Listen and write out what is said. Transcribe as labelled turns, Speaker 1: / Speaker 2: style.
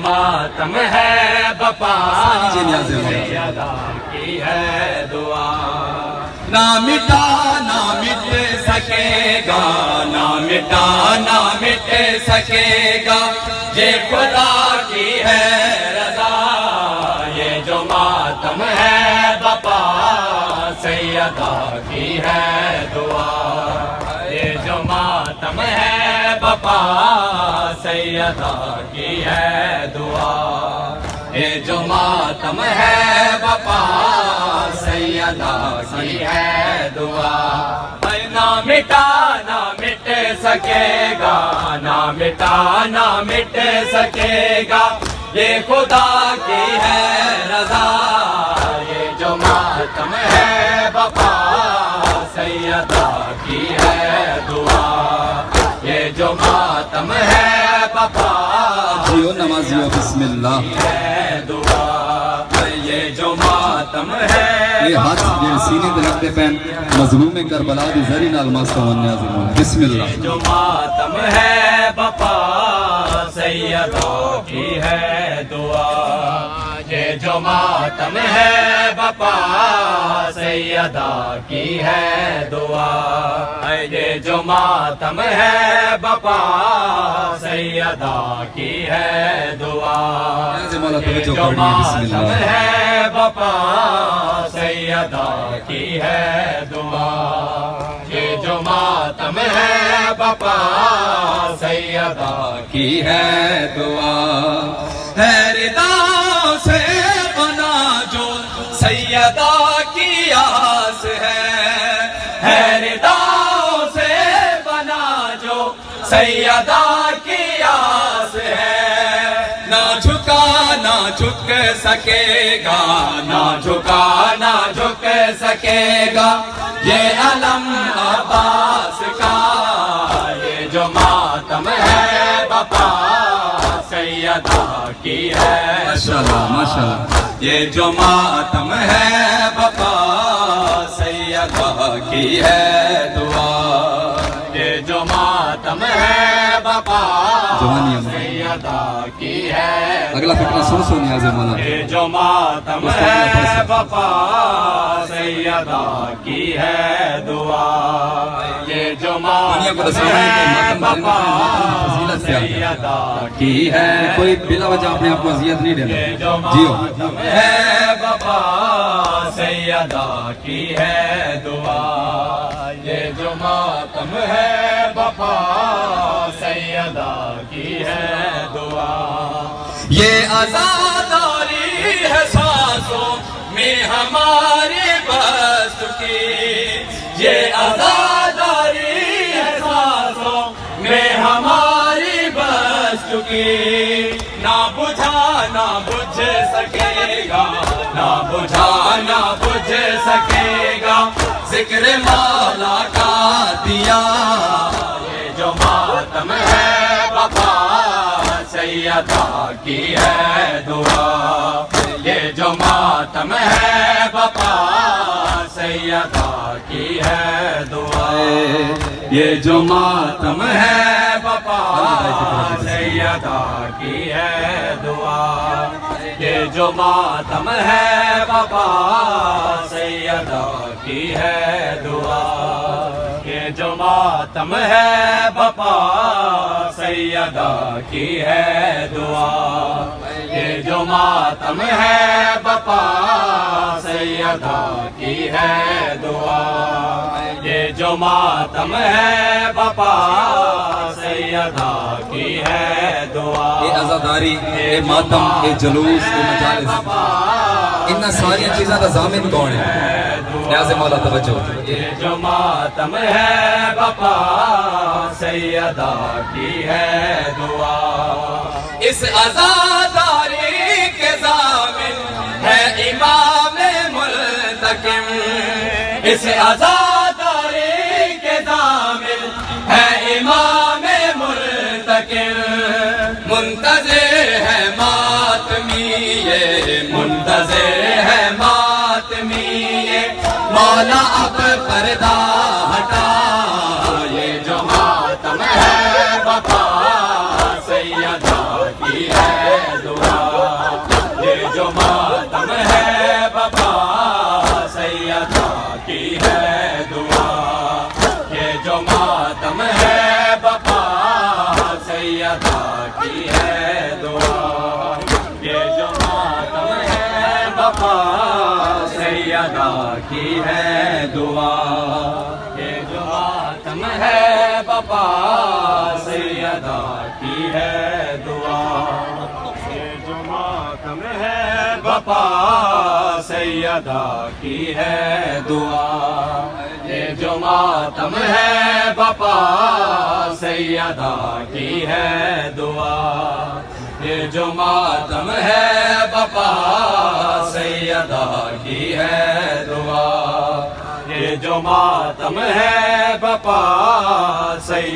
Speaker 1: ماتم ہے بپا سیدہ کی ہے دعا نہ مٹا نہ مٹ سکے گا نہ مٹا نہ مٹ سکے گا یہ خدا کی ہے رضا یہ جو ماتم ہے بپا سیدہ کی ہے دعا یہ جو ماتم ہے بپا سیدہ کی ہے دعا یہ جو ماتم ہے بپا سیدہ کی ہے دعا نہ مٹا نہ مٹ سکے گا نہ مٹا نہ مٹ سکے گا یہ خدا کی ہے رضا یہ جو ماتم ہے بپا سیدہ کی ہے دعا یہ جو ماتم ہے بپا
Speaker 2: جیو نمازیو بسم اللہ
Speaker 1: ہے دعا یہ جو ماتم ہے
Speaker 2: یہ ہاتھ جن سینے دے لگتے پین مظلوم کربلا دی زری نال ماستا ونیا زمان بسم اللہ
Speaker 1: جو ماتم ہے بپا سیدہ کی ہے دعا یہ جو ماتم ہے بپا سیدہ کی ہے دعا یہ جو ماتم ہے بپا سیدہ کی ہے دعا یہ جو ماتم ہے بپا سیدہ کی ہے دعا یہ جو ماتم ہے بپا سیدہ کی ہے دعا ہے ردا سے بنا جو سیدہ کی آس ہے ردا سے بنا جو سیدہ کی آس ہے نہ جھکا نہ جھک سکے گا نہ جھکا نہ جھک سکے گا یہ علم عباس کا یہ جو ماتم ہے بپا سیدہ کی ہے
Speaker 2: ماشاءاللہ ماشاءاللہ
Speaker 1: یہ جو ماتم ہے بپا سیدہ کی ہے دعا یہ جو ماتم ہے بپا
Speaker 2: جوانی امام
Speaker 1: سیدہ کی ہے
Speaker 2: اگلا فکرہ سن نیاز مولا
Speaker 1: یہ جو ماتم ہے بپا سیدہ کی ہے دعا یہ جو ماتم ہے بپا سیدہ کی ہے
Speaker 2: کوئی بلا وجہ اپنے آپ کو اذیت نہیں
Speaker 1: یہ جو
Speaker 2: دینا جیو
Speaker 1: ماتم ہے بپا سیدہ کی ہے دعا یہ جو ماتم ہے بپا سیدہ کی ہے دعا یہ عزاداری ہے سانسوں میں ہماری بس کی یہ عزاداری ہے سانسوں میں ہماری بس چکی نہ بجھا نہ بجھ سکے گا نہ بجھا نہ بجھ سکے گا ذکر مولا کا دیا یہ جو ماتم ہے بپا سیدہ کی ہے دعا یہ جو ماتم ہے بپا سیدہ کی ہے دعا یہ جو ماتم ہے بپا سیدہ کی ہے دعا یہ جو ماتم ہے بپا سیدہ کی ہے دعا یہ جو ماتم ہے بپا سیدہ کی ہے دعا یہ جو ماتم ہے بپا سیدہ کی ہے دعا یہ جو ماتم ہے بپا سیدہ کی ہے دعا
Speaker 2: یہ عزاداری یہ ماتم یہ جلوس یہ مجالس انہا ساری چیزیں دا ضامن کون ہے نیاز مولا توجہ
Speaker 1: یہ جو ماتم ہے بپا سیدہ کی ہے دعا اس عزاداری کے ضامن ہے امام ملتقم اس عزاداری کے ضامن ہے امام ملتقم منتظر ہے ماتمی یہ منتظر ہے ماتمی یہ مولا اب پردہ ہٹا یہ جو ماتم ہے بپا سیدہ کی ہے دعا کی ہے دعا یہ جو ماتم ہے بپا سیدہ کی ہے دعا یہ جو ماتم ہے بپا سیدہ کی ہے دعا یہ جو ماتم ہے بپا سیدہ کی ہے دعا یہ جو ماتم ہے بپا سیدہ کی ہے دعا یہ جو ماتم ہے بپا سیدہ کی ہے دعا یہ جو ماتم ہے بپا سیدہ